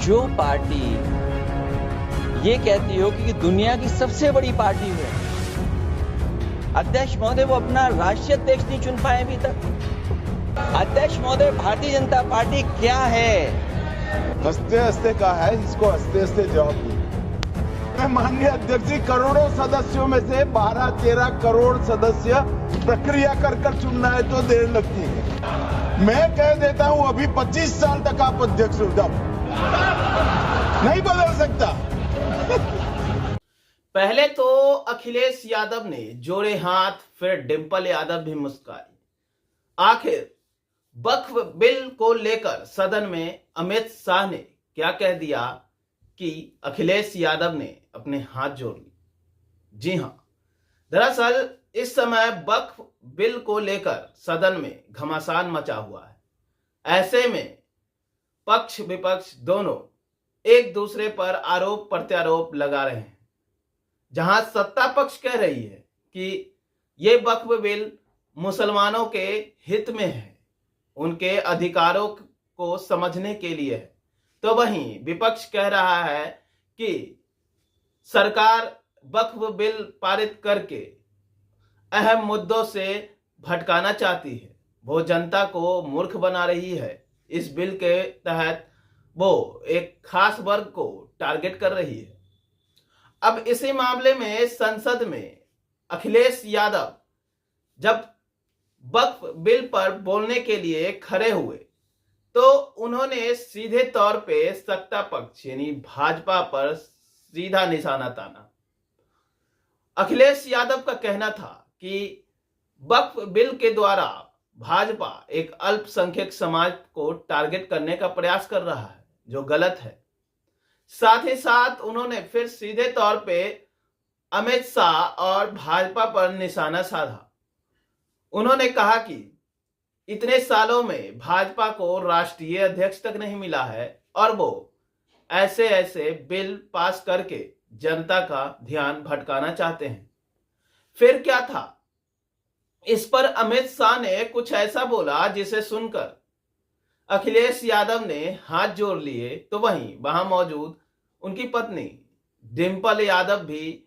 जो पार्टी ये कहती हो कि दुनिया की सबसे बड़ी पार्टी है, अध्यक्ष महोदय वो अपना राष्ट्रीय अध्यक्ष नहीं चुन पाए अभी तक। अध्यक्ष महोदय, भारतीय जनता पार्टी क्या है? हंसते हंसते कहा है, इसको हंसते हंसते जवाब दिया। माननीय अध्यक्ष जी, करोड़ों सदस्यों में से 12-13 करोड़ सदस्य प्रक्रिया कर चुनना है तो देर लगती है। मैं कह देता हूं अभी 25 साल तक आप अध्यक्ष हो जाओ, नहीं बदल सकता। पहले तो अखिलेश यादव ने जोड़े हाथ, फिर डिंपल यादव भी मुस्कुराई। आखिर वक्फ बिल को लेकर सदन में अमित शाह ने क्या कह दिया कि अखिलेश यादव ने अपने हाथ जोड़ लिए। जी हां, दरअसल इस समय वक्फ बिल को लेकर सदन में घमासान मचा हुआ है। ऐसे में पक्ष विपक्ष दोनों एक दूसरे पर आरोप प्रत्यारोप लगा रहे हैं। जहां सत्ता पक्ष कह रही है कि ये वक्फ बिल मुसलमानों के हित में है, उनके अधिकारों को समझने के लिए है, तो वहीं विपक्ष कह रहा है कि सरकार वक्फ बिल पारित करके अहम मुद्दों से भटकाना चाहती है, वो जनता को मूर्ख बना रही है। इस बिल के तहत वो एक खास वर्ग को टारगेट कर रही है। अब इसी मामले में संसद में अखिलेश यादव जब वक्फ बिल पर बोलने के लिए खड़े हुए तो उन्होंने सीधे तौर पे सत्ता पक्ष यानी भाजपा पर सीधा निशाना ताना। अखिलेश यादव का कहना था कि वक्फ बिल के द्वारा भाजपा एक अल्पसंख्यक समाज को टारगेट करने का प्रयास कर रहा है, जो गलत है। साथ ही साथ उन्होंने फिर सीधे तौर पे अमित शाह और भाजपा पर निशाना साधा। उन्होंने कहा कि इतने सालों में भाजपा को राष्ट्रीय अध्यक्ष तक नहीं मिला है और वो ऐसे ऐसे बिल पास करके जनता का ध्यान भटकाना चाहते हैं। फिर क्या था, इस पर अमित शाह ने कुछ ऐसा बोला जिसे सुनकर अखिलेश यादव ने हाथ जोड़ लिए, तो वहीं वहां मौजूद उनकी पत्नी डिंपल यादव भी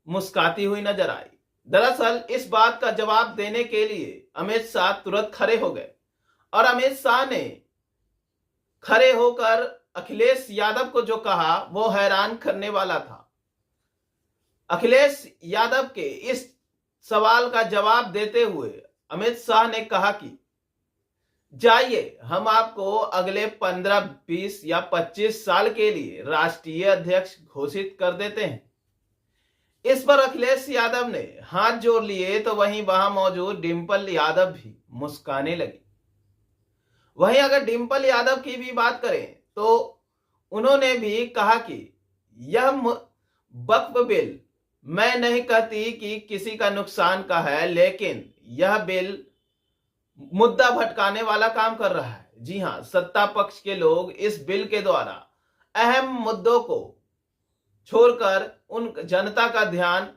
मुस्कुराती हुई नजर आई। दरअसल इस बात का जवाब देने के लिए अमित शाह तुरंत खड़े हो गए और अमित शाह ने खड़े होकर अखिलेश यादव को जो कहा वो हैरान करने वाला था। अखिलेश यादव के इस सवाल का जवाब देते हुए अमित शाह ने कहा कि जाइए, हम आपको अगले 15, 20 या 25 साल के लिए राष्ट्रीय अध्यक्ष घोषित कर देते हैं। इस पर अखिलेश यादव ने हाथ जोड़ लिए तो वहीं वहां मौजूद डिंपल यादव भी मुस्कुराने लगी। वहीं अगर डिंपल यादव की भी बात करें तो उन्होंने भी कहा कि यह वक्फ बिल, मैं नहीं कहती कि किसी का नुकसान का है, लेकिन यह बिल मुद्दा भटकाने वाला काम कर रहा है। जी हां, सत्ता पक्ष के लोग इस बिल के द्वारा अहम मुद्दों को छोड़कर उन जनता का ध्यान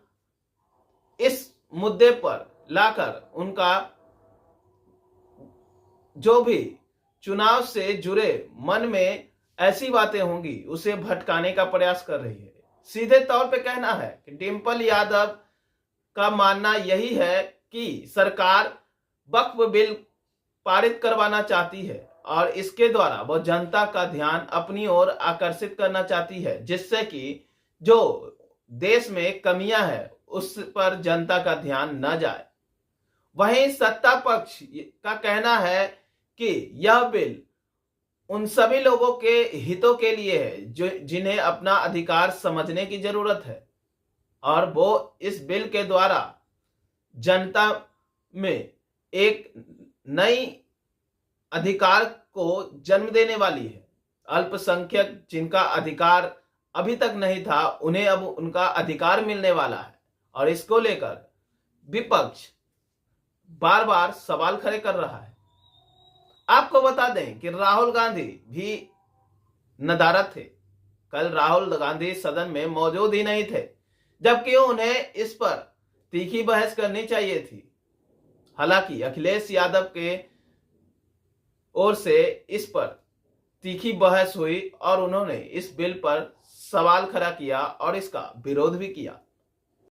इस मुद्दे पर लाकर उनका जो भी चुनाव से जुड़े मन में ऐसी बातें होंगी उसे भटकाने का प्रयास कर रही है। सीधे तौर पे कहना है कि डिंपल यादव का मानना यही है कि सरकार वक्फ बिल पारित करवाना चाहती है और इसके द्वारा वो जनता का ध्यान अपनी ओर आकर्षित करना चाहती है, जिससे कि जो देश में कमियां है उस पर जनता का ध्यान न जाए। वहीं सत्ता पक्ष का कहना है कि यह बिल उन सभी लोगों के हितों के लिए है जो जिन्हें अपना अधिकार समझने की जरूरत है और वो इस बिल के द्वारा जनता में एक नई अधिकार को जन्म देने वाली है। अल्पसंख्यक जिनका अधिकार अभी तक नहीं था, उन्हें अब उनका अधिकार मिलने वाला है और इसको लेकर विपक्ष बार बार सवाल खड़े कर रहा है। आपको बता दें कि राहुल गांधी भी नदारद थे। कल राहुल गांधी सदन में मौजूद ही नहीं थे, जबकि उन्हें इस पर तीखी बहस करनी चाहिए थी। हालांकि अखिलेश यादव के ओर से इस पर तीखी बहस हुई और उन्होंने इस बिल पर सवाल खड़ा किया और इसका विरोध भी किया।